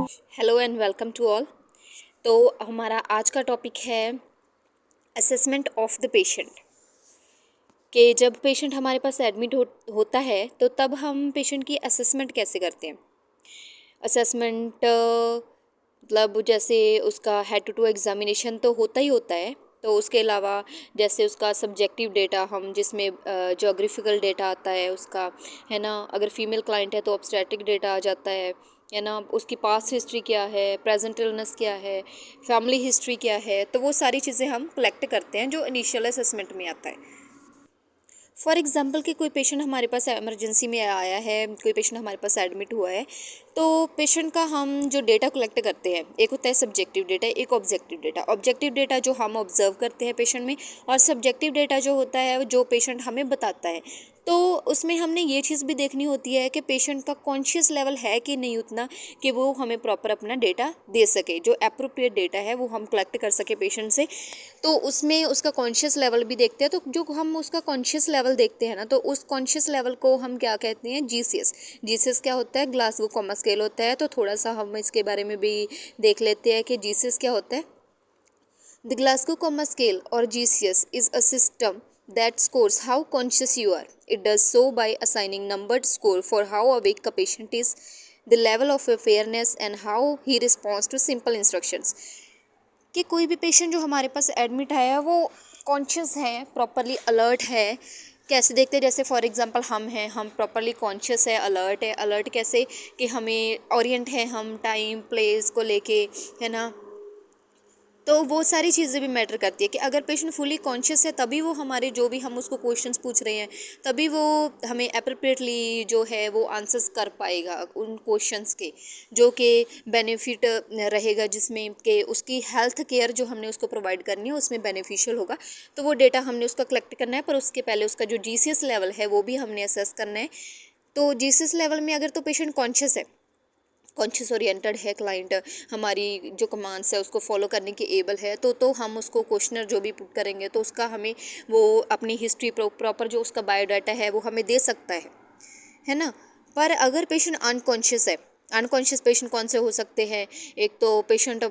Hello and welcome to all. तो हमारा आज का टॉपिक है असेसमेंट ऑफ द पेशेंट। कि जब पेशेंट हमारे पास एडमिट होता है तो तब हम पेशेंट की असेसमेंट कैसे करते हैं। असेसमेंट मतलब जैसे उसका हेड टू टू एग्जामिनेशन तो होता ही होता है, तो उसके अलावा जैसे उसका सब्जेक्टिव डेटा हम जिसमें जोग्राफिकल डेटा आता है उसका, है ना। अगर फीमेल क्लाइंट है तो ऑब्स्टेट्रिक डेटा आ जाता है ना। उसकी पास्ट हिस्ट्री क्या है, प्रेजेंट इलनेस क्या है, फैमिली हिस्ट्री क्या है, तो वो सारी चीज़ें हम कलेक्ट करते हैं जो इनिशियल असेसमेंट में आता है। फॉर एग्ज़ाम्पल कि कोई पेशेंट हमारे पास इमरजेंसी में आया है, कोई पेशेंट हमारे पास एडमिट हुआ है, तो पेशेंट का हम जो डेटा कलेक्ट करते हैं, एक होता है सब्जेक्टिव डेटा, एक ऑब्जेक्टिव डेटा। ऑब्जेक्टिव डेटा जो हम ऑब्जर्व करते हैं पेशेंट में, और सब्जेक्टिव डेटा जो होता है जो पेशेंट हमें बताता है। तो उसमें हमने ये चीज़ भी देखनी होती है कि पेशेंट का कॉन्शियस लेवल है कि नहीं उतना कि वो हमें प्रॉपर अपना डेटा दे सके, जो एप्रोप्रिएट डेटा है वो हम कलेक्ट कर सके पेशेंट से। तो उसमें उसका कॉन्शियस लेवल भी देखते हैं। तो जो हम उसका कॉन्शियस लेवल देखते हैं ना, तो उस कॉन्शियस लेवल को हम क्या कहते हैं, जीसीएस। जीसीएस क्या होता है, ग्लासगो कॉमा स्केल होता है। तो थोड़ा सा हम इसके बारे में भी देख लेते हैं कि जीसीएस क्या होता है। द ग्लासगो कॉमा स्केल और GCS is a system that scores how conscious you are. It does so by assigning numbered score for how awake a patient is, the level of awareness, and how he responds to simple instructions. कि कोई भी patient जो हमारे पास admit आया है वो conscious है, properly alert है। कैसे देखते हैं, जैसे फॉर एग्जांपल हम हैं, हम प्रॉपरली कॉन्शियस है, अलर्ट है। अलर्ट कैसे कि हमें ओरिएंट है हम टाइम प्लेस को लेके, है ना। तो वो सारी चीज़ें भी मैटर करती है कि अगर पेशेंट फुली कॉन्शियस है तभी वो हमारे जो भी हम उसको क्वेश्चंस पूछ रहे हैं तभी वो हमें अप्रोप्रिएटली जो है वो आंसर्स कर पाएगा उन क्वेश्चंस के, जो कि बेनिफिट रहेगा, जिसमें कि उसकी हेल्थ केयर जो हमने उसको प्रोवाइड करनी है उसमें बेनिफिशियल होगा। तो वो डेटा हमने उसका कलेक्ट करना है, पर उसके पहले उसका जो जीसीएस लेवल है वो भी हमने असेस करना है। तो जीसीएस लेवल में अगर तो पेशेंट कॉन्शियस है, कॉन्शियस ओरिएंटेड है क्लाइंट, हमारी जो कमांड्स है उसको फॉलो करने के एबल है, तो हम उसको क्वेश्चनर जो भी पुट करेंगे तो उसका हमें वो अपनी हिस्ट्री प्रॉपर जो उसका बायोडाटा है वो हमें दे सकता है ना। पर अगर पेशेंट अनकॉन्शियस है, अनकॉन्शियस पेशेंट कौन से हो सकते हैं, एक तो पेशेंट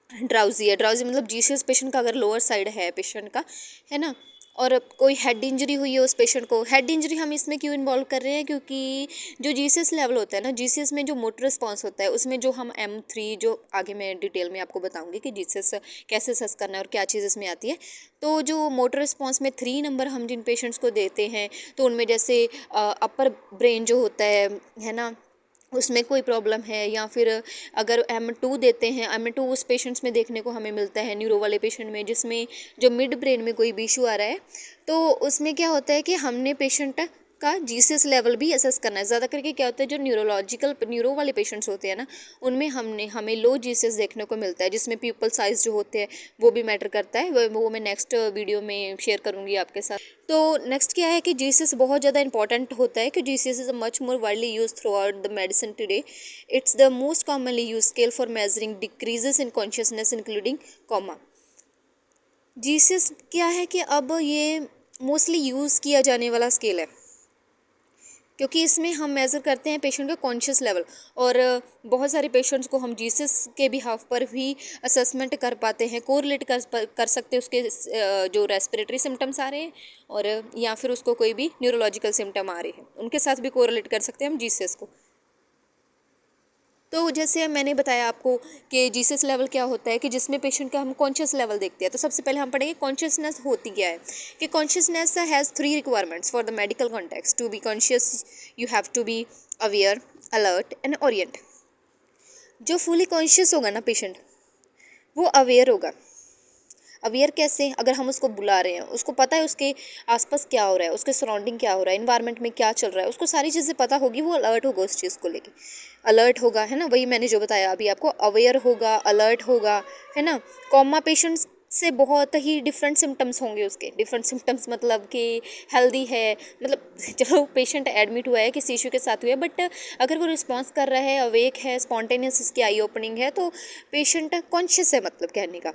ड्राउजी है। ड्राउजी मतलब जीसीएस पेशेंट का अगर लोअर साइड है पेशेंट का, है ना। और कोई हेड इंजरी हुई है उस पेशेंट को। हेड इंजरी हम इसमें क्यों इन्वॉल्व कर रहे हैं, क्योंकि जो जीसीएस लेवल होता है ना, जीसीएस में जो मोटर रिस्पॉन्स होता है उसमें जो हम M3, जो आगे मैं डिटेल में आपको बताऊंगी कि जीसीएस कैसे सस करना है और क्या चीज़ इसमें आती है। तो जो मोटर रिस्पॉन्स में 3 नंबर हम जिन पेशेंट्स को देते हैं, तो उनमें जैसे अपर ब्रेन जो होता है ना, उसमें कोई प्रॉब्लम है, या फिर अगर M2 देते हैं, M2 उस पेशेंट्स में देखने को हमें मिलता है न्यूरो वाले पेशेंट में जिसमें जो मिड ब्रेन में कोई भी इशू आ रहा है। तो उसमें क्या होता है कि हमने पेशेंट का जीसीएस लेवल भी असेस करना है। ज़्यादा करके क्या होता है, जो न्यूरो वाले पेशेंट्स होते हैं ना, उनमें हमें लो जीसीएस देखने को मिलता है, जिसमें पीपल साइज जो होते हैं वो भी मैटर करता है। वो मैं नेक्स्ट वीडियो में शेयर करूँगी आपके साथ। तो नेक्स्ट क्या है कि जीसीएस बहुत ज़्यादा इंपॉर्टेंट होता है कि GCS is much more widely use through out the medicine today. It's the most commonly use scale for measuring decreases in consciousness including comma. GCS क्या है कि अब ये मोस्टली यूज़ किया जाने वाला स्केल है, क्योंकि इसमें हम मेज़र करते हैं पेशेंट का कॉन्शियस लेवल। और बहुत सारे पेशेंट्स को हम जीसीएस के बिहाफ पर भी असेसमेंट कर पाते हैं, कोरिलेट कर सकते हैं उसके जो रेस्पिरेटरी सिम्टम्स आ रहे हैं, और या फिर उसको कोई भी न्यूरोलॉजिकल सिम्टम आ रहे हैं उनके साथ भी कोरिलेट कर सकते हैं हम जीसीएस को। तो जैसे मैंने बताया आपको कि जीसीएस लेवल क्या होता है, कि जिसमें पेशेंट का हम कॉन्शियस लेवल देखते हैं। तो सबसे पहले हम पढ़ेंगे कॉन्शियसनेस होती क्या है। कि consciousness has 3 requirements for the medical context. To be conscious you have to be aware, alert and orient. जो फुली कॉन्शियस होगा ना पेशेंट, वो अवेयर होगा। अवेयर कैसे, अगर हम उसको बुला रहे हैं, उसको पता है उसके आसपास क्या हो रहा है, उसके सराउंडिंग क्या हो रहा है, इन्वायरमेंट में क्या चल रहा है, उसको सारी चीज़ें पता होगी, वो अलर्ट होगा उस चीज़ को लेके। अलर्ट होगा, है ना, वही मैंने जो बताया अभी आपको, अवेयर होगा, अलर्ट होगा, है ना। कॉमा पेशेंट्स से बहुत ही डिफरेंट सिम्टम्स होंगे उसके। डिफरेंट सिम्टम्स मतलब कि हेल्दी है, मतलब चलो पेशेंट एडमिट हुआ है किसी इशू के साथ हुआ है, बट अगर वो रिस्पॉन्स कर रहा है, अवेक है, स्पॉन्टेनियस उसकी आई ओपनिंग है, तो पेशेंट कॉन्शियस है, मतलब कहने का।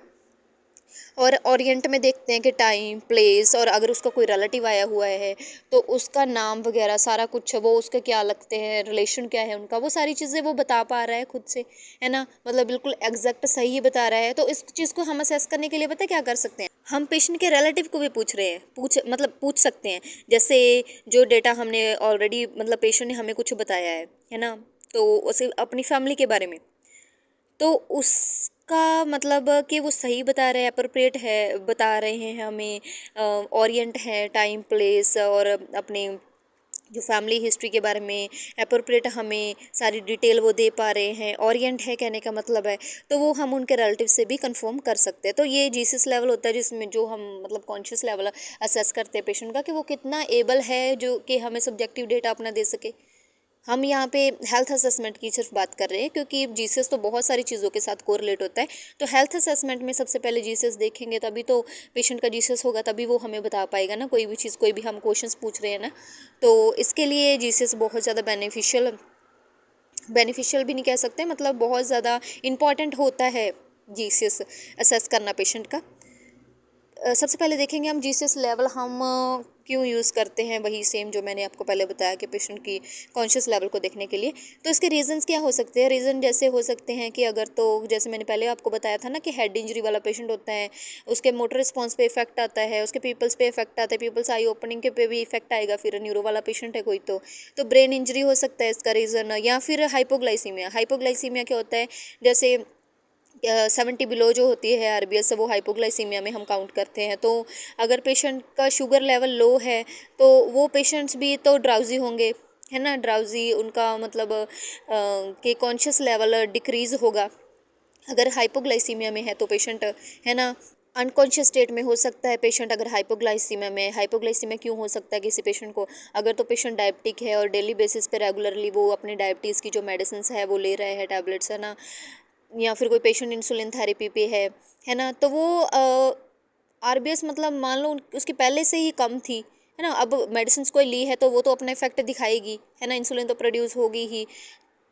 और ओरिएंट में देखते हैं कि टाइम, प्लेस, और अगर उसका कोई रिलेटिव आया हुआ है तो उसका नाम वगैरह सारा कुछ, वो उसके क्या लगते हैं, रिलेशन क्या है उनका, वो सारी चीज़ें वो बता पा रहा है खुद से, है ना, मतलब बिल्कुल एग्जैक्ट सही बता रहा है। तो इस चीज़ को हम असेस करने के लिए पता है क्या कर सकते हैं, हम पेशेंट के रिलेटिव को भी पूछ रहे हैं, पूछ सकते हैं। जैसे जो डेटा हमने ऑलरेडी, मतलब पेशेंट ने हमें कुछ बताया है ना, तो उसे अपनी फैमिली के बारे में, तो उसका मतलब कि वो सही बता रहे हैं, अप्रोप्रिएट है बता रहे हैं हमें, ओरिएंट है, टाइम, प्लेस, और अपने जो फैमिली हिस्ट्री के बारे में अप्रोप्रिएट हमें सारी डिटेल वो दे पा रहे हैं, ओरिएंट है कहने का मतलब है, तो वो हम उनके रिलेटिव से भी कंफर्म कर सकते हैं। तो ये जीसीएस लेवल होता है जिसमें जो हम मतलब कॉन्शियस लेवल असेस करते हैं पेशेंट का कि वो कितना एबल है जो कि हमें सब्जेक्टिव डेटा अपना दे सके। हम यहाँ पे हेल्थ असेसमेंट की सिर्फ बात कर रहे हैं क्योंकि जीसीएस तो बहुत सारी चीज़ों के साथ कोरिलेट होता है। तो हेल्थ असेसमेंट में सबसे पहले जीसीएस देखेंगे, तभी तो पेशेंट का जीसीएस होगा, तभी वो हमें बता पाएगा ना कोई भी चीज़, कोई भी हम क्वेश्चंस पूछ रहे हैं ना। तो इसके लिए जीसीएस बहुत ज़्यादा बेनिफिशियल भी नहीं कह सकते, मतलब बहुत ज़्यादा इम्पॉर्टेंट होता है जीसीएस असेस करना पेशेंट का। सबसे पहले देखेंगे हम जीसीएस लेवल हम क्यों यूज़ करते हैं, वही सेम जो मैंने आपको पहले बताया कि पेशेंट की कॉन्शियस लेवल को देखने के लिए। तो इसके रीजंस क्या हो सकते हैं, रीज़न जैसे हो सकते हैं कि अगर तो जैसे मैंने पहले आपको बताया था ना कि हेड इंजरी वाला पेशेंट होता है, उसके मोटर रिस्पॉन्स पे इफेक्ट आता है, उसके पीपल्स पे इफेक्ट आता है, पीपल्स आई ओपनिंग के पे भी इफेक्ट आएगा। फिर न्यूरो वाला पेशेंट है कोई तो ब्रेन इंजरी हो सकता है इसका रीज़न, या फिर हाइपोग्लाइसीमिया। हाइपोग्लाइसीमिया क्या होता है, जैसे 70 बिलो जो होती है आरबीएस, वो हाइपोग्लाइसीमिया में हम काउंट करते हैं। तो अगर पेशेंट का शुगर लेवल लो है तो वो पेशेंट्स भी तो ड्राउजी होंगे, है ना, ड्राउजी उनका मतलब कि कॉन्शियस लेवल डिक्रीज़ होगा। अगर हाइपोग्लाइसीमिया में है तो पेशेंट, है ना, अनकॉन्शियस स्टेट में हो सकता है पेशेंट। अगर हाइपोग्लाइसीमिया में, हाइपोग्लाइसीमिया क्यों हो सकता है किसी पेशेंट को, अगर तो पेशेंट डायबिटिक है और डेली बेसिस पे रेगुलरली वो अपने डायबिटीज़ की जो मेडिसिन है वो ले रहे हैं, टैबलेट्स, है ना, या फिर कोई पेशेंट इंसुलिन थेरेपी पे है ना, तो वो आरबीएस मतलब मान लो उसकी पहले से ही कम थी, है ना, अब मेडिसिन कोई ली है तो वो तो अपना इफेक्ट दिखाएगी, है ना, इंसुलिन तो प्रोड्यूस होगी ही,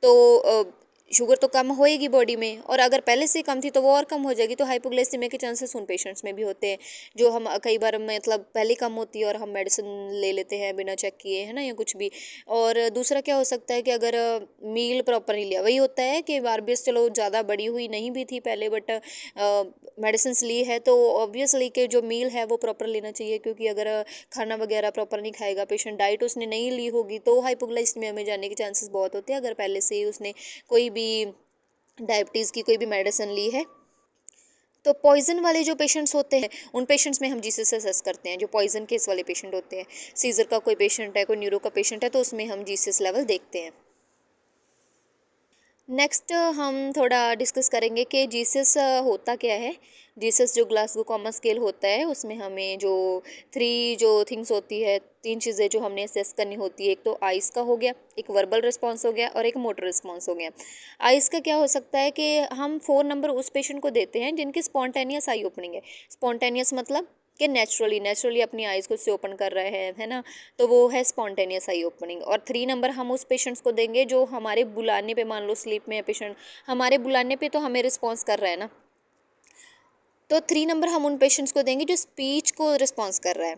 तो शुगर तो कम होएगी बॉडी में, और अगर पहले से कम थी तो वो और कम हो जाएगी। तो हाइपोग्लाइसीमिया के चांसेस उन पेशेंट्स में भी होते हैं जो हम कई बार मतलब पहले कम होती है और हम मेडिसिन ले लेते हैं बिना चेक किए, है ना, या कुछ भी। और दूसरा क्या हो सकता है कि अगर मील प्रॉपर नहीं लिया, वही होता है कि आरबीएस चलो ज़्यादा बड़ी हुई नहीं भी थी पहले, बट मेडिसिन ली है तो ऑब्वियसली कि जो मील है वो प्रॉपर लेना चाहिए, क्योंकि अगर खाना वगैरह प्रॉपर नहीं खाएगा पेशेंट, डाइट उसने नहीं ली होगी, तो हाइपोग्लाइसीमिया में जाने के चांसेस बहुत होते हैं अगर पहले से ही उसने कोई भी डायबिटीज़ की कोई भी मेडिसिन ली है। तो पॉइजन वाले जो पेशेंट्स होते हैं उन पेशेंट्स में हम जीसीएस असेस करते हैं। जो पॉइजन केस वाले पेशेंट होते हैं, सीजर का कोई पेशेंट है, कोई न्यूरो का पेशेंट है, तो उसमें हम जीसीएस लेवल देखते हैं। नेक्स्ट हम थोड़ा डिस्कस करेंगे कि जीसीएस होता क्या है। जीसीएस जो ग्लासगो कॉमा स्केल होता है उसमें हमें जो जो थिंग्स होती है, 3 चीज़ें जो हमने असेस करनी होती है, एक तो आइस का हो गया, एक वर्बल रिस्पॉन्स हो गया, और एक मोटर रिस्पॉन्स हो गया। आइस का क्या हो सकता है कि हम 4 नंबर उस पेशेंट को देते हैं जिनकी स्पॉन्टेनियस आई ओपनिंग है। स्पॉन्टेनियस मतलब कि नेचुरली अपनी आइज़ को से ओपन कर रहे हैं, है ना, तो वो है स्पॉन्टेनियस आई ओपनिंग। और 3 नंबर हम उस पेशेंट्स को देंगे जो हमारे बुलाने पे, मान लो स्लीप में है पेशेंट, हमारे बुलाने पे तो हमें रिस्पॉन्स कर रहा है ना, तो 3 नंबर हम उन पेशेंट्स को देंगे जो स्पीच को रिस्पॉन्स कर रहा है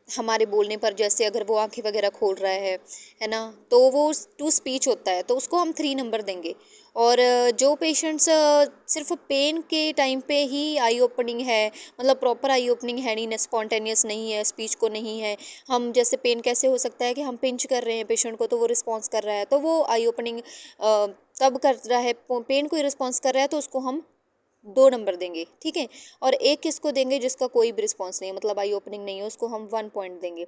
हमारे बोलने पर। जैसे अगर वो आंखें वगैरह खोल रहा है ना, तो वो टू स्पीच होता है, तो उसको हम 3 नंबर देंगे। और जो पेशेंट्स सिर्फ पेन के टाइम पे ही आई ओपनिंग है, मतलब प्रॉपर आई ओपनिंग है नहीं, स्पॉन्टेनियस नहीं है, स्पीच को नहीं है, हम जैसे पेन कैसे हो सकता है कि हम पिंच कर रहे हैं पेशेंट को तो वो रिस्पॉन्स कर रहा है, तो वो आई ओपनिंग तब कर रहा है, पेन को ही रिस्पॉन्स कर रहा है, तो उसको हम 2 नंबर देंगे, ठीक है। और एक किसको देंगे जिसका कोई भी रिस्पॉन्स नहीं है, मतलब आई ओपनिंग नहीं है, उसको हम 1 पॉइंट देंगे।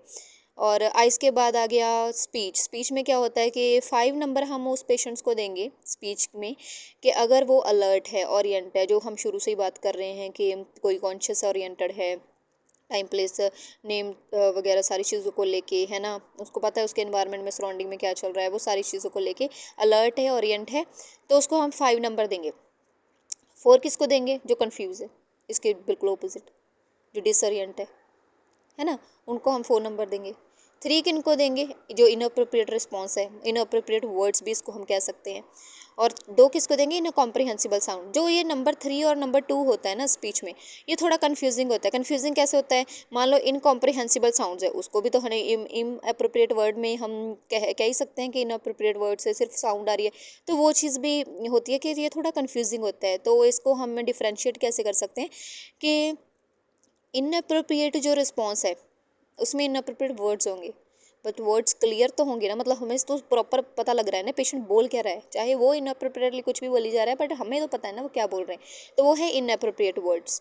और आइस के बाद आ गया स्पीच। स्पीच में क्या होता है कि 5 नंबर हम उस पेशेंट्स को देंगे स्पीच में कि अगर वो अलर्ट है, ओरिएंट है, जो हम शुरू से ही बात कर रहे हैं कि कोई कॉन्शियस ओरिएंटेड है, टाइम, प्लेस, नेम वगैरह सारी चीज़ों को लेके, है ना, उसको पता है उसके एनवायरनमेंट में सराउंडिंग में क्या चल रहा है, वो सारी चीज़ों को लेके अलर्ट है, ओरिएंट है, तो उसको हम 5 नंबर देंगे। 4 किसको देंगे, जो कंफ्यूज है, इसके बिल्कुल ऑपोजिट, जो डिसोरिएंट है ना, उनको हम 4 नंबर देंगे। 3 किनको देंगे, जो इनअप्रोप्रिएट रिस्पॉन्स है, इनअप्रोप्रिएट वर्ड्स भी इसको हम कह सकते हैं। और 2 किसको देंगे, इन कॉम्प्रिहेंसिबल साउंड। जो ये नंबर 3 और नंबर 2 होता है ना स्पीच में, ये थोड़ा कन्फ्यूजिंग होता है। कन्फ्यूजिंग कैसे होता है, मान लो इनकॉम्प्रिहेंसिबल साउंड्स है, उसको भी तो हमें इन अप्रोप्रिएट वर्ड में हम कह ही सकते हैं कि इन अप्रोप्रिएट वर्ड से सिर्फ साउंड आ रही है, तो वो चीज़ भी होती है कि ये थोड़ा कन्फ्यूजिंग होता है। तो इसको हम डिफ्रेंशिएट कैसे कर सकते हैं कि इनअप्रोप्रिएट जो रिस्पॉन्स है उसमें इनअप्रोप्रिएट वर्ड्स होंगे, बट वर्ड्स क्लियर तो होंगे ना, मतलब हमें तो प्रॉपर पता लग रहा है ना पेशेंट बोल क्या रहा है, चाहे वो इनअप्रोप्रिएटली कुछ भी बोली जा रहा है, बट हमें तो पता है ना वो क्या बोल रहे हैं, तो वो है इनअप्रोप्रिएट वर्ड्स।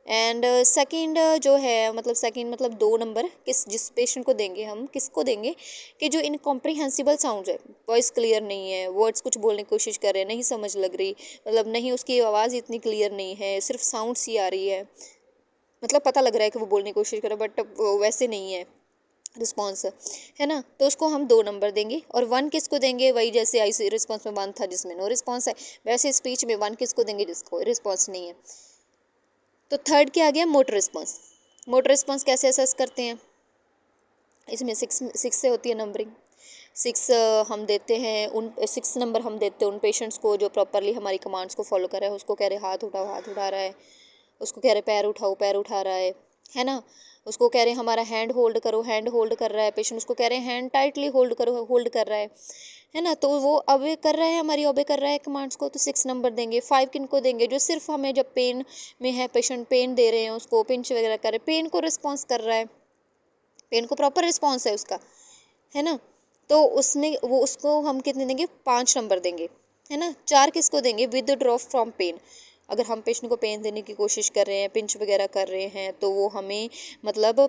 एंड सेकंड जो है, मतलब सेकंड मतलब 2 नंबर जिस पेशेंट को देंगे हम, किसको देंगे कि जो इनकॉम्प्रिहेंसिबल साउंड्स है, वॉइस क्लियर नहीं है, वर्ड्स कुछ बोलने की कोशिश कर रहे हैं, नहीं समझ लग रही, मतलब नहीं उसकी आवाज़ इतनी क्लियर नहीं है, सिर्फ साउंड सी आ रही है, मतलब पता लग रहा है कि वो बोलने की कोशिश कर रहा है बट वैसे नहीं है रिस्पॉन्स, है ना, तो उसको हम 2 नंबर देंगे। और 1 किसको देंगे, वही जैसे आई रिस्पॉन्स में 1 था जिसमें नो रिस्पॉन्स है, वैसे स्पीच में 1 किसको देंगे, जिसको रिस्पॉन्स नहीं है। तो थर्ड क्या आ गया, मोटर रिस्पॉन्स। मोटर रिस्पॉन्स कैसे असेस करते हैं, इसमें 6 से होती है नंबरिंग। 6 हम देते हैं उन 6 नंबर हम देते हैं उन पेशेंट्स को जो प्रॉपरली हमारी कमांड्स को फॉलो कर रहे हैं। उसको कह रहे हाथ उठाओ, हाथ उठा रहा है, उसको कह रहे पैर उठाओ, पैर उठा रहा है ना, उसको कह रहे हैं हमारा हैंड होल्ड करो, हैंड होल्ड कर रहा है पेशेंट, उसको कह रहे हैं हैंड टाइटली होल्ड करो, होल्ड कर रहा है ना, तो वो अबे कर रहा है, हमारी ओबे कर रहा है कमांड्स को, तो 6 नंबर देंगे। 5 किन को देंगे, जो सिर्फ हमें जब पेन में है, पेशेंट पेन दे रहे हैं, उसको पिंच वगैरह कर रहे हैं, पेन को रिस्पॉन्स कर रहा है, पेन को प्रॉपर रिस्पॉन्स है उसका, है ना, तो उसमें वो उसको हम कितने देंगे, 5 नंबर देंगे, है ना। 4 किसको देंगे, विद ड्रॉ फ्रॉम पेन। अगर हम पेशेंट को पेन देने की कोशिश कर रहे हैं, पिंच वगैरह कर रहे हैं, तो वो हमें मतलब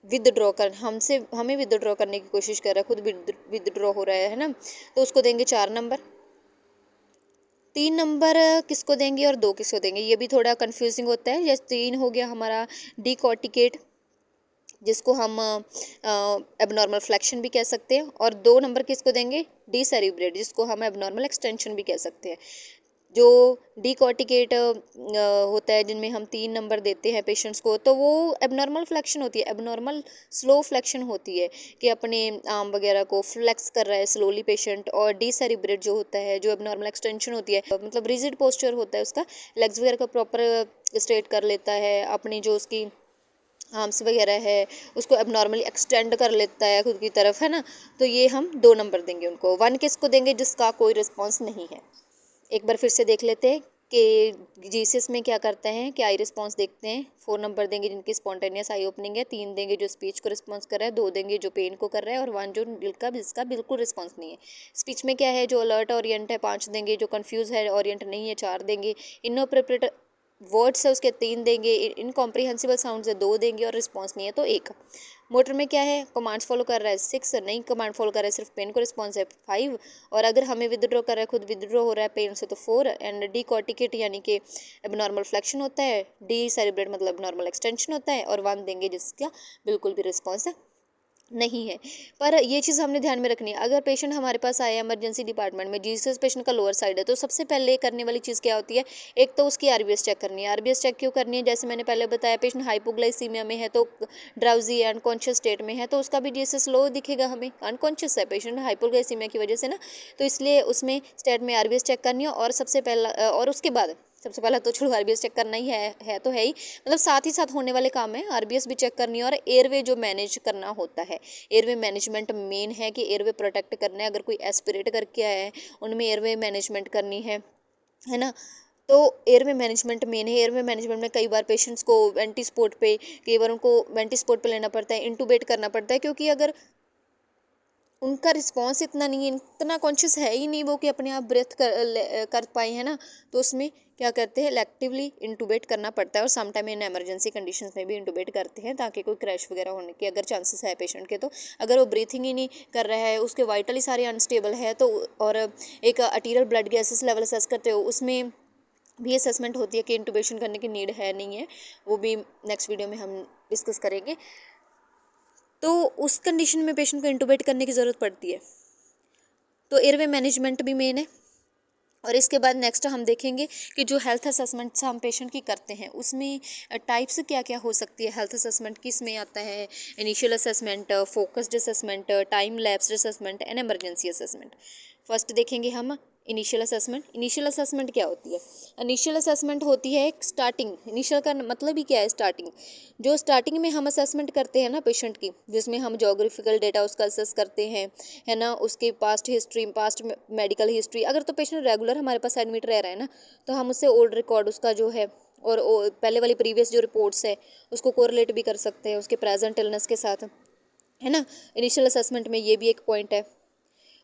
विदड्रॉ कर हमसे हमें विदड्रॉ करने की कोशिश कर रहा है, खुद विदड्रॉ हो रहा है ना, तो उसको देंगे 4 नंबर। 3 नंबर किसको देंगे और 2 किसको देंगे, ये भी थोड़ा कंफ्यूजिंग होता है। जैसे 3 हो गया हमारा डिकॉर्टिकेट, जिसको हम एबनॉर्मल फ्लैक्शन भी कह सकते हैं, और 2 नंबर किसको देंगे, डीसेरिब्रेट, जिसको हम एबनॉर्मल एक्सटेंशन भी कह सकते हैं। जो डिकॉर्टिकेट होता है, जिनमें हम 3 नंबर देते हैं पेशेंट्स को, तो वो एबनॉर्मल फ्लैक्शन होती है, एबनॉर्मल स्लो फ्लैक्शन होती है कि अपने आर्म वगैरह को फ्लेक्स कर रहा है स्लोली पेशेंट। और डीसेरिब्रेट जो होता है, जो एबनॉर्मल एक्सटेंशन होती है, मतलब रिजिड पोस्चर होता है उसका, लेग्स वगैरह का प्रॉपर स्ट्रेट कर लेता है, अपनी जो उसकी आर्म्स वगैरह है उसको एबनॉर्मली एक्सटेंड कर लेता है खुद की तरफ, है ना, तो ये हम 2 नंबर देंगे उनको। 1 किसको देंगे, जिसका कोई रिस्पॉन्स नहीं है। एक बार फिर से देख लेते हैं कि जीसीएस में क्या करते हैं, कि आई रिस्पॉन्स देखते हैं। 4 नंबर देंगे जिनकी स्पॉन्टेनियस आई ओपनिंग है, 3 देंगे जो स्पीच को रिस्पॉन्स कर रहा है, 2 देंगे जो पेन को कर रहा है, और 1 जो जिसका बिल्कुल रिस्पॉन्स नहीं है। स्पीच में क्या है, जो अलर्ट ओरिएंट है 5 देंगे, जो कन्फ्यूज़ है ओरिएंट नहीं है 4 देंगे, इनअप्रोप्रिएट वर्ड्स है उसके 3 देंगे, इनकॉम्प्रिहेंसिबल साउंड्स है 2 देंगे, और रिस्पॉन्स नहीं है तो 1। मोटर में क्या है, कमांड्स फॉलो कर रहा है 6, नहीं कमांड फॉलो कर रहा है, सिर्फ पेन को रिस्पॉन्स है 5, और अगर हमें विदड्रॉ कर रहा है, खुद विदड्रॉ हो रहा है पेन से, तो 4। एंड डिकॉर्टिकेट यानी कि एबनॉर्मल फ्लैक्शन होता है, डी सेरिब्रेट मतलब एबनॉर्मल एक्सटेंशन होता है, और 1 देंगे जिसका बिल्कुल भी रिस्पॉन्स नहीं है। पर ये चीज़ हमने ध्यान में रखनी है, अगर पेशेंट हमारे पास आया इमरजेंसी डिपार्टमेंट में, जीसस पेशेंट का लोअर साइड है, तो सबसे पहले करने वाली चीज़ क्या होती है, एक तो उसकी आरबीएस चेक करनी है। आरबीएस चेक क्यों करनी है, जैसे मैंने पहले बताया, पेशेंट हाइपोग्लाइसीमिया में है, तो ड्राउजी अनकॉन्शियस स्टेट में है, तो उसका भी जीसस लो दिखेगा हमें, अनकॉन्शियस है पेशेंट हाइपोग्लाइसीमिया की वजह से ना, तो इसलिए उसमें स्टेट में आरबीएस चेक करनी है। और सबसे पहला और उसके बाद सबसे पहला तो छोड़ो, आरबीएस चेक करना ही है तो है ही, मतलब साथ ही साथ होने वाले काम है, आरबीएस भी चेक करनी है, और एयरवे जो मैनेज करना होता है, एयरवे मैनेजमेंट मेन है कि एयरवे प्रोटेक्ट करना है। अगर कोई एस्पिरेट करके आया है, उनमें एयरवे मैनेजमेंट करनी है ना, तो एयरवे मैनेजमेंट मेन है। एयरवे मैनेजमेंट में कई बार पेशेंट्स को वेंटी स्पोर्ट पे, कई बार उनको वेंटी स्पोर्ट पे लेना पड़ता है, इंटूबेट करना पड़ता है, क्योंकि अगर उनका रिस्पॉन्स इतना नहीं है, इतना कॉन्शियस है ही नहीं वो कि अपने आप ब्रेथ कर पाए, है ना, तो उसमें क्या करते हैं, इलेक्टिवली इंटूबेट करना पड़ता है। और समटाइम इन एमरजेंसी कंडीशंस में भी इंटूबेट करते हैं, ताकि कोई क्रैश वगैरह होने के अगर चांसेस है पेशेंट के, तो अगर वो ब्रीथिंग ही नहीं कर रहा है, उसके वाइटली सारे अनस्टेबल है, तो और एक arterial blood gases level assess करते हो, उसमें भी असेसमेंट होती है कि इंटूबेशन करने की नीड है नहीं है, वो भी नेक्स्ट वीडियो में हम डिस्कस करेंगे। तो उस कंडीशन में पेशेंट को इंटूबेट करने की ज़रूरत पड़ती है, तो एयरवे मैनेजमेंट भी मेन है। और इसके बाद नेक्स्ट हम देखेंगे कि जो हेल्थ असेसमेंट्स हम पेशेंट की करते हैं, उसमें टाइप्स क्या क्या हो सकती है हेल्थ असेसमेंट, किस में आता है, initial assessment, focused assessment, time lapsed assessment and emergency assessment. First देखेंगे हम इनिशियल असेसमेंट क्या होती है? इनिशियल असेसमेंट होती है एक स्टार्टिंग। इनिशियल का मतलब ही क्या है? स्टार्टिंग। जो स्टार्टिंग में हम असेसमेंट करते हैं ना पेशेंट की, जिसमें हम जोग्राफिकल डेटा उसका असेस करते हैं, है ना, उसके past history, past medical history. अगर तो पेशेंट रेगुलर हमारे पास एडमिट रह रहा है ना, तो हम उससे ओल्ड रिकॉर्ड उसका जो है और पहले वाली प्रीवियस जो रिपोर्ट्स है उसको कोरिलेट भी कर सकते हैं उसके प्रेजेंट इलनेस के साथ, है ना। इनिशियल असेसमेंट में ये भी एक पॉइंट है।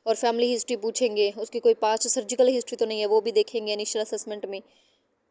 और फैमिली हिस्ट्री पूछेंगे, उसकी कोई पास्ट सर्जिकल हिस्ट्री तो नहीं है, वो भी देखेंगे इनिशियल असेसमेंट में।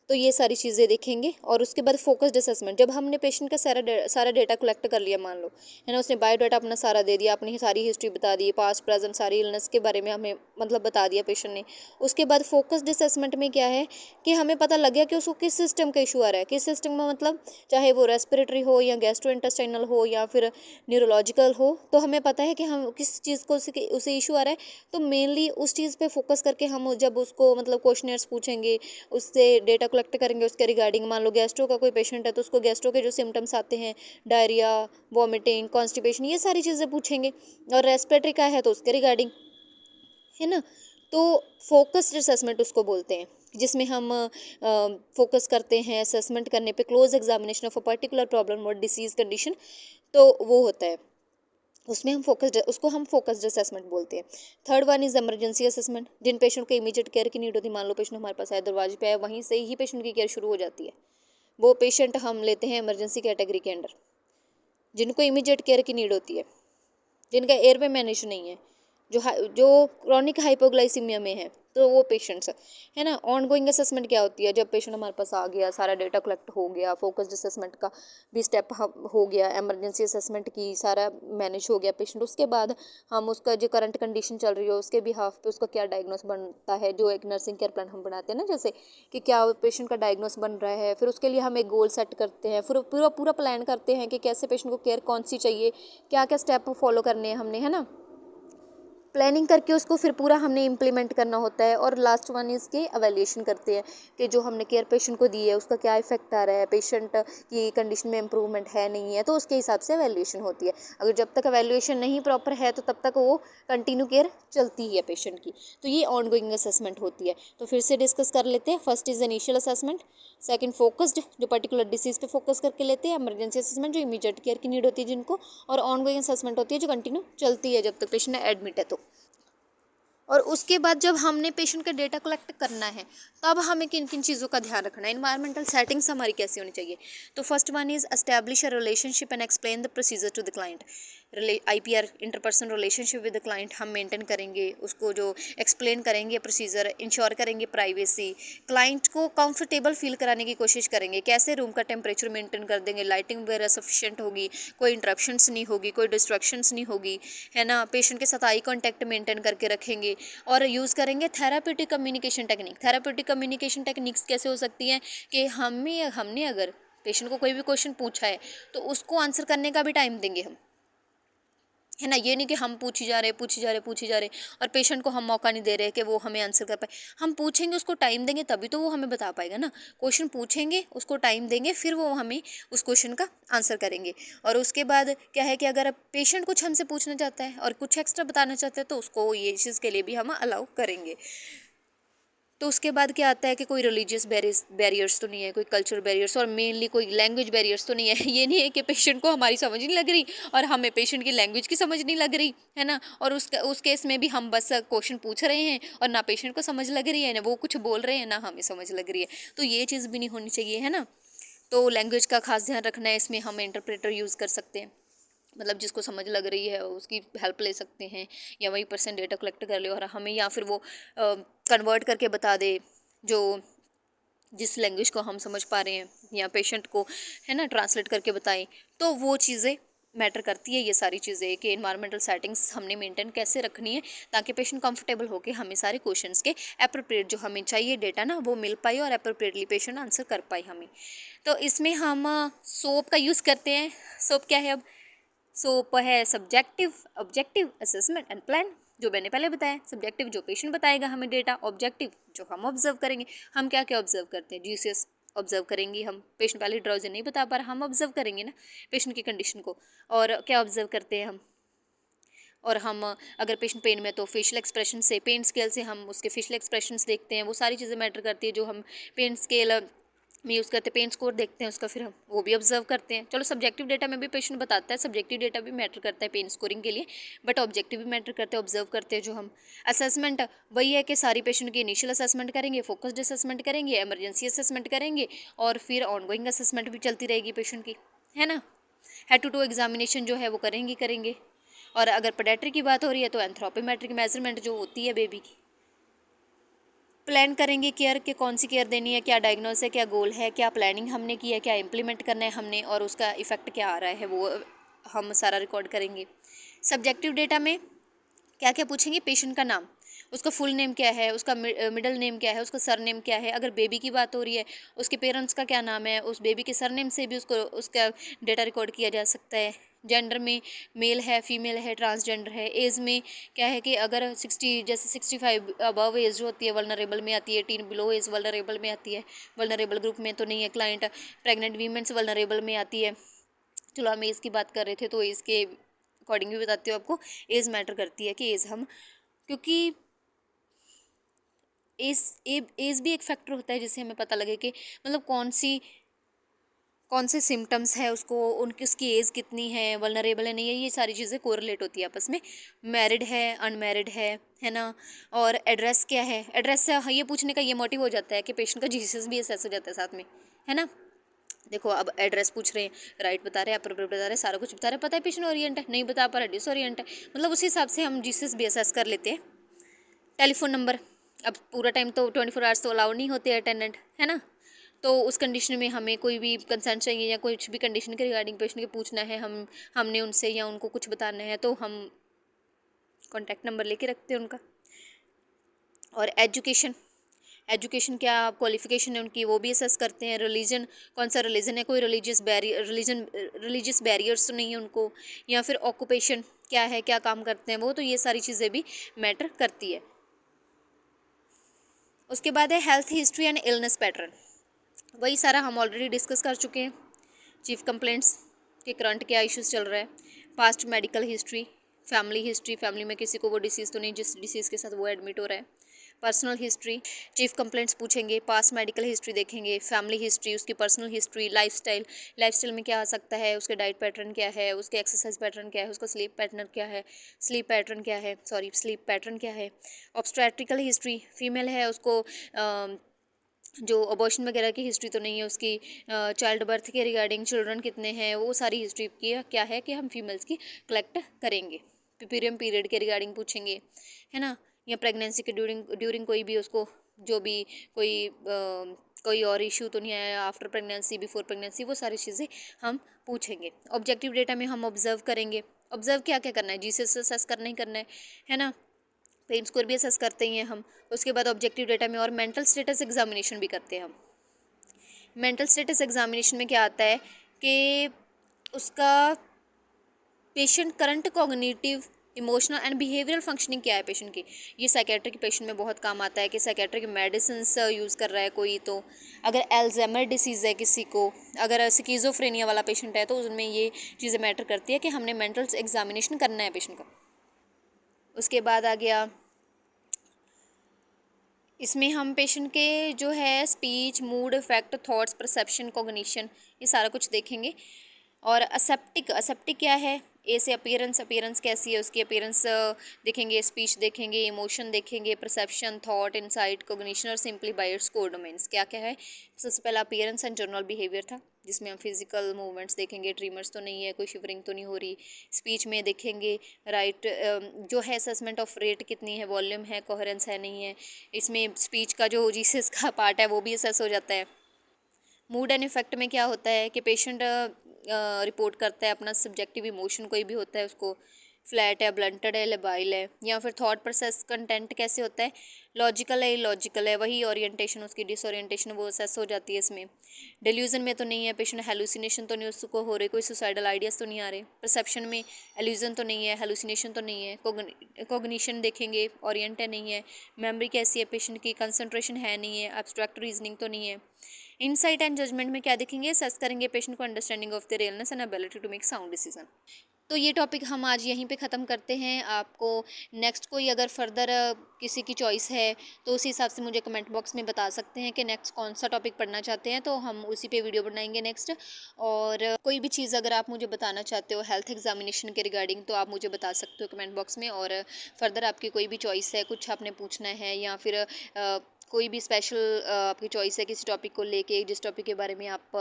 तो ये सारी चीज़ें देखेंगे। और उसके बाद फोकस्ड असेसमेंट, जब हमने पेशेंट का सारा डेटा कलेक्ट कर लिया, मान लो, है ना, उसने बायोडाटा अपना सारा दे दिया, अपनी सारी हिस्ट्री बता दी, पास्ट प्रेजेंट सारी इलनेस के बारे में हमें मतलब बता दिया पेशेंट ने। उसके बाद फोकस्ड असेसमेंट में क्या है कि हमें पता लग गया कि उसको किस सिस्टम का इशू आ रहा है, किस सिस्टम में, मतलब चाहे वो रेस्पिरेटरी हो या गैस्ट्रोइंटेस्टाइनल हो या फिर न्यूरोलॉजिकल हो, तो हमें पता है कि हम किस चीज़ को उसे इशू आ रहा है। तो मेनली उस चीज़ पे फोकस करके हम जब उसको मतलब क्वेश्चनर्स पूछेंगे, उससे डेटा कलेक्ट करेंगे उसके रिगार्डिंग। मान लो गैस्ट्रो का कोई पेशेंट है तो उसको गैस्ट्रो के जो सिम्टम्स आते हैं, डायरिया, वॉमिटिंग, कॉन्स्टिपेशन, ये सारी चीज़ें पूछेंगे। और रेस्पिरेटरी का है तो उसके रिगार्डिंग, है ना। तो फोकस्ड असेसमेंट उसको बोलते हैं, जिसमें हम फोकस करते हैं असेसमेंट करने पे, close examination of a particular problem और डिसीज कंडीशन, तो वो होता है। उसमें हम फोकस्ड असेसमेंट बोलते हैं। Third one is emergency assessment, जिन पेशेंट को इमीडिएट केयर की नीड होती है। मान लो पेशेंट हमारे पास आए, दरवाजे पे आए, वहीं से ही पेशेंट की केयर शुरू हो जाती है। वो पेशेंट हम लेते हैं इमरजेंसी कैटेगरी के अंडर, जिनको इमीडिएट केयर की नीड होती है, जिनका एयरवे मैनेज नहीं है, जो क्रॉनिक हाइपोग्लाइसीमिया में है, तो वो पेशेंट्स है ना। ऑनगोइंग असेसमेंट क्या होती है? जब पेशेंट हमारे पास आ गया, सारा डेटा कलेक्ट हो गया, फोकस्ड असेसमेंट का भी स्टेप हो गया, इमरजेंसी असेसमेंट की सारा मैनेज हो गया पेशेंट, उसके बाद हम उसका जो करंट कंडीशन चल रही हो उसके बिहाफ पे उसका क्या डायग्नोस बनता है, जो एक नर्सिंग केयर प्लान हम बनाते हैं ना, जैसे कि क्या पेशेंट का डायग्नोस बन रहा है, फिर उसके लिए हम एक गोल सेट करते हैं, फिर पूरा पूरा प्लान करते हैं कि कैसे पेशेंट को केयर कौन सी चाहिए, क्या क्या स्टेप फॉलो करने हैं हमने, है ना। प्लानिंग करके उसको फिर पूरा हमने इम्प्लीमेंट करना होता है। और लास्ट वन इसके एवेल्यूएशन करते हैं कि जो हमने केयर पेशेंट को दी है उसका क्या इफेक्ट आ रहा है, पेशेंट की कंडीशन में इम्प्रूवमेंट है नहीं है, तो उसके हिसाब से एवेल्यूएशन होती है। अगर जब तक एवेल्यूएशन नहीं प्रॉपर है तो तब तक वो कंटिन्यू केयर चलती है पेशेंट की। तो ये ऑनगोइंग असेसमेंट होती है। तो फिर से डिस्कस कर लेते हैं। First is initial assessment, second focused, जो पर्टिकुलर डिसीज पे फोकस करके लेते हैं, इमरजेंसी असेसमेंट जो इमीडिएट केयर की नीड होती है जिनको, और ऑनगोइंग असेसमेंट होती है जो कंटिन्यू चलती है जब तक पेशेंट एडमिट है। तो और उसके बाद जब हमने पेशेंट का डेटा कलेक्ट करना है, तब हमें किन किन चीज़ों का ध्यान रखना है, इन्वायरमेंटल सेटिंग्स हमारी कैसी होनी चाहिए। तो first one is establish a relationship and explain the procedure to the client. IPR, interpersonal relationship with the client, हम मेंटेन करेंगे, उसको जो एक्सप्लेन करेंगे प्रोसीजर, इंश्योर करेंगे प्राइवेसी, क्लाइंट को कंफर्टेबल फील कराने की कोशिश करेंगे, कैसे रूम का टेम्परेचर मेंटेन कर देंगे, लाइटिंग वगैरह सफिशिएंट होगी, कोई इंटरप्शंस नहीं होगी, कोई डिस्ट्रक्शंस नहीं होगी, है ना। पेशेंट के साथ आई कॉन्टैक्ट मेंटेन करके रखेंगे। और यूज़ करेंगे therapeutic communication technique. Therapeutic communication techniques कैसे हो सकती हैं कि हमने अगर पेशेंट को कोई भी क्वेश्चन पूछा है तो उसको आंसर करने का भी टाइम देंगे हम, है ना। ये नहीं कि हम पूछी जा रहे और पेशेंट को हम मौका नहीं दे रहे कि वो हमें आंसर कर पाए। हम पूछेंगे, उसको टाइम देंगे, तभी तो वो हमें बता पाएगा ना। क्वेश्चन पूछेंगे, उसको टाइम देंगे, फिर वो हमें उस क्वेश्चन का आंसर करेंगे। और उसके बाद क्या है कि अगर पेशेंट कुछ हमसे पूछना चाहता है और कुछ एक्स्ट्रा बताना चाहता है तो उसको ये चीज़ के लिए भी हम अलाउ करेंगे। तो उसके बाद क्या आता है कि कोई रिलीजियस बैरियर्स तो नहीं है, कोई कल्चरल बैरियर्स, और मेनली कोई लैंग्वेज बैरियर्स तो नहीं है। ये नहीं है कि पेशेंट को हमारी समझ नहीं लग रही और हमें पेशेंट की लैंग्वेज की समझ नहीं लग रही, है ना। और उस केस में भी हम बस क्वेश्चन पूछ रहे हैं और ना पेशेंट को समझ लग रही है, ना वो कुछ बोल रहे हैं, ना हमें समझ लग रही है। तो ये चीज़ भी नहीं होनी चाहिए, है ना। तो लैंग्वेज का खास ध्यान रखना है। इसमें हम इंटरप्रेटर यूज़ कर सकते हैं, मतलब जिसको समझ लग रही है उसकी हेल्प ले सकते हैं, या वही पर्सन डेटा कलेक्ट कर ले और हमें, या फिर वो कन्वर्ट करके बता दे जो जिस लैंग्वेज को हम समझ पा रहे हैं, या पेशेंट को, है ना, ट्रांसलेट करके बताएं। तो वो चीज़ें मैटर करती है, ये सारी चीज़ें कि इन्वायरमेंटल सेटिंग्स हमने मेंटेन कैसे रखनी है ताकि पेशेंट कंफर्टेबल होकर हमें सारे क्वेश्चंस के अप्रोप्रिएट जो हमें चाहिए डेटा ना वो मिल पाए और अप्रोप्रिएटली पेशेंट आंसर कर पाए हमें। तो इसमें हम सोप का यूज़ करते हैं। सोप क्या है? अब सोप है subjective, objective, assessment and plan. जो मैंने पहले बताया, सब्जेक्टिव जो पेशेंट बताएगा हमें डेटा, ऑब्जेक्टिव जो हम ऑब्जर्व करेंगे। हम क्या क्या ऑब्जर्व करते हैं? जीसीएस ऑब्जर्व करेंगे हम, पेशेंट पहले ड्राउजी नहीं बता पा रहा, हम ऑब्जर्व करेंगे ना पेशेंट की कंडीशन को। और क्या ऑब्जर्व करते हैं हम? और हम अगर पेशेंट पेन में तो फेशियल एक्सप्रेशन से, पेन स्केल से हम उसके फेशियल एक्सप्रेशंस देखते हैं, वो सारी चीज़ें मैटर करती है जो हम पेन स्केल में यूज़ करते हैं। पेन स्कोर देखते हैं उसका, फिर हम वो भी ऑब्जर्व करते हैं। चलो सब्जेक्टिव डेटा में भी पेशेंट बताता है, सब्जेक्टिव डेटा भी मैटर करता है पेन स्कोरिंग के लिए, बट ऑब्जेक्टिव भी मैटर करते हैं, ऑब्जर्व करते हैं जो हम। असेसमेंट वही है कि सारी पेशेंट की इनिशियल असेसमेंट करेंगे, फोकस्ड असेसमेंट करेंगे, इमरजेंसी असेसमेंट करेंगे, और फिर ऑनगोइंग असेसमेंट भी चलती रहेगी पेशेंट की, है ना। हेड टू टू एग्जामिनेशन जो है वो करेंगे। और अगर पेडियाट्रिक की बात हो रही है तो एंथ्रोपोमेट्रिक मेजरमेंट जो होती है बेबी की, प्लान करेंगे केयर के कौन सी केयर देनी है, क्या डायग्नोस है, क्या गोल है, क्या प्लानिंग हमने की है, क्या इम्प्लीमेंट करना है हमने, और उसका इफेक्ट क्या आ रहा है वो हम सारा रिकॉर्ड करेंगे। सब्जेक्टिव डेटा में क्या क्या पूछेंगे, पेशेंट का नाम, उसका फुल नेम क्या है, उसका मिडिल नेम क्या है, उसका सर नेम क्या है, अगर बेबी की बात हो रही है उसके पेरेंट्स का क्या नाम है, उस बेबी के सर नेम से भी उसको उसका डेटा रिकॉर्ड किया जा सकता है। जेंडर में मेल है, फीमेल है, ट्रांसजेंडर है। एज में क्या है कि अगर 60 जैसे 65 अबव एज जो होती है वल्नरेबल में आती है, 18 बिलो एज वल्नरेबल में आती है, वल्नरेबल ग्रुप में तो नहीं है क्लाइंट। प्रेग्नेंट वीमेंस वल्नरेबल में आती है। चलो हम एज़ की बात कर रहे थे तो एज़ के अकॉर्डिंग भी बताती हूँ आपको, एज़ मैटर करती है कि एज़ हम, क्योंकि एज भी एक फैक्टर होता है जिससे हमें पता लगे कि मतलब कौन से सिम्टम्स है उसको, उनकी उसकी एज कितनी है, वल्नरेबल है नहीं है, ये सारी चीज़ें कोरिलेट होती है आपस में। मैरिड है, अनमैरिड है ना। और एड्रेस क्या है, एड्रेस से ये पूछने का ये मोटिव हो जाता है कि पेशेंट का जीसीएस भी असेस हो जाता है साथ में, है ना। देखो अब एड्रेस पूछ रहे हैं, राइट बता रहे हैं, अपर बता रहे हैं, सारा कुछ बता रहे हैं, पता है पेशेंट ओरिएंट है, नहीं बता पा रहा डिसओरिएंट है, मतलब उसी हिसाब से हम जीसीएस भी असेस कर लेते हैं। टेलीफोन नंबर, अब पूरा टाइम तो 24 आवर्स तो अलाउड नहीं होते अटेंडेंट, है ना। तो उस कंडीशन में हमें कोई भी कंसर्न चाहिए या कुछ भी कंडीशन के रिगार्डिंग पेशेंट के पूछना है, हमने उनसे या उनको कुछ बताना है तो हम कॉन्टैक्ट नंबर लेके रखते हैं उनका। और एजुकेशन क्या क्वालिफिकेशन है उनकी, वो भी असेस करते हैं। रिलीजन, कौन सा रिलीजन है, कोई रिलीजियस बैरियर्स तो नहीं है उनको, या फिर ऑक्यूपेशन क्या है, क्या काम करते हैं वो, तो ये सारी चीज़ें भी मैटर करती है। उसके बाद है health history and illness pattern, वही सारा हम ऑलरेडी डिस्कस कर चुके हैं। चीफ कंप्लेंट्स के करंट क्या इश्यूज़ चल रहा है, past medical history, family history, family में किसी को वो डिसीज़ तो नहीं जिस डिसीज़ के साथ वो एडमिट हो रहा है। पर्सनल हिस्ट्री, चीफ कंप्लेंट्स पूछेंगे, पास्ट मेडिकल हिस्ट्री देखेंगे, फैमिली हिस्ट्री, उसकी पर्सनल हिस्ट्री, लाइफस्टाइल में क्या आ सकता है, उसके डाइट पैटर्न क्या है, उसके एक्सरसाइज पैटर्न क्या है, उसका स्लीप पैटर्न क्या है, ऑब्स्टेट्रिकल हिस्ट्री, फीमेल है उसको जो अबॉर्शन वगैरह की हिस्ट्री तो नहीं है उसकी, चाइल्ड बर्थ के रिगार्डिंग चिल्ड्रन कितने हैं, वो सारी हिस्ट्री की क्या है कि हम फीमेल्स की कलेक्ट करेंगे। पिपीरियम पीरियड के रिगार्डिंग पूछेंगे, है ना, या प्रेगनेंसी के ड्यूरिंग कोई भी उसको जो भी कोई और इशू तो नहीं आया आफ्टर प्रेगनेंसी, बिफोर प्रेगनेंसी, वो सारी चीज़ें हम पूछेंगे। ऑब्जेक्टिव डेटा में हम ऑब्जर्व करेंगे, ऑब्जर्व क्या क्या करना है, जीसीएस असेस करना ही करना है ना। पेन स्कोर भी असेस करते ही हैं हम। उसके बाद ऑब्जेक्टिव डेटा में और मेंटल स्टेटस एग्जामिनेशन भी करते हैं हम। मेंटल स्टेटस एग्जामिनेशन में क्या आता है कि उसका patient current cognitive, emotional and behavioural functioning क्या है पेशेंट की। ये साइकेट्रिक पेशेंट में बहुत काम आता है कि साइकेट्रिक मेडिसिन यूज़ कर रहा है कोई, तो अगर एल्जाइमर डिसीज़ है किसी को, अगर स्किज़ोफ्रेनिया वाला पेशेंट है तो उसमें ये चीज़ें मैटर करती है कि हमने मेंटल एग्जामिनेशन करना है पेशेंट का। उसके बाद आ गया इसमें हम पेशेंट के जो है speech, mood, effect, thoughts, perception, cognition, ये सारा कुछ देखेंगे। और असेप्टिक क्या है, ए से अपीयरेंस कैसी है उसकी, अपीयरेंस देखेंगे, स्पीच देखेंगे, इमोशन देखेंगे, परसेप्शन, थॉट, इनसाइट, कॉग्निशन और simply by its core domains क्या क्या है। सबसे पहला अपीयरेंस एंड जनरल बिहेवियर था जिसमें हम फिजिकल मूवमेंट्स देखेंगे, ट्रीमर्स तो नहीं है, कोई शिवरिंग तो नहीं हो रही। स्पीच में देखेंगे राइट जो है असेसमेंट ऑफ रेट कितनी है, वॉल्यूम है, कोहेरेंस है नहीं है। इसमें स्पीच का जो जीसस का पार्ट है वो भी असेस हो जाता है। मूड एंड इफेक्ट में क्या होता है कि पेशेंट रिपोर्ट करता है अपना सब्जेक्टिव इमोशन, कोई भी होता है उसको, फ्लैट है, ब्लंटेड है, लेबाइल है। या फिर थॉट प्रोसेस कंटेंट कैसे होता है, लॉजिकल है, इलॉजिकल है, वही ओरिएंटेशन उसकी डिसओरिएंटेशन वो असेस हो जाती है इसमें। डिल्यूजन में तो नहीं है पेशेंट, हेलुसिनेशन तो नहीं उसको हो रहे, कोई सुसाइडल आइडियाज़ तो नहीं आ रहे। परसेप्शन में एल्यूजन तो नहीं है, हेलुसिनेशन तो नहीं है। कॉग्निशन देखेंगे, ओरिएंट है नहीं है। मेमोरी कैसी है पेशेंट की, कंसंट्रेशन है नहीं है, एब्स्ट्रैक्ट रीजनिंग तो नहीं है। इनसाइट एंड जजमेंट में क्या देखेंगे, असेस करेंगे पेशेंट को understanding of the illness and ability to make sound decision. तो ये टॉपिक हम आज यहीं पे ख़त्म करते हैं। आपको नेक्स्ट कोई अगर फर्दर किसी की चॉइस है तो उसी हिसाब से मुझे कमेंट बॉक्स में बता सकते हैं कि नेक्स्ट कौन सा टॉपिक पढ़ना चाहते हैं, तो हम उसी पे वीडियो बनाएंगे नेक्स्ट। और कोई भी चीज़ अगर आप मुझे बताना चाहते हो हेल्थ एग्जामिनेशन के रिगार्डिंग तो आप मुझे बता सकते हो कमेंट बॉक्स में। और फर्दर आपकी कोई भी चॉइस है, कुछ आपने पूछना है या फिर कोई भी स्पेशल आपकी चॉइस है किसी टॉपिक को लेके, जिस टॉपिक के बारे में आप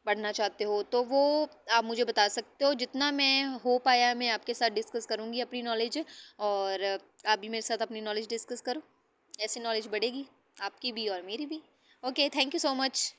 पढ़ना चाहते हो, तो वो आप मुझे बता सकते हो। जितना मैं हो पाया मैं आपके साथ डिस्कस करूँगी अपनी नॉलेज, और आप भी मेरे साथ अपनी नॉलेज डिस्कस करो। ऐसे नॉलेज बढ़ेगी आपकी भी और मेरी भी। Okay, thank you so much.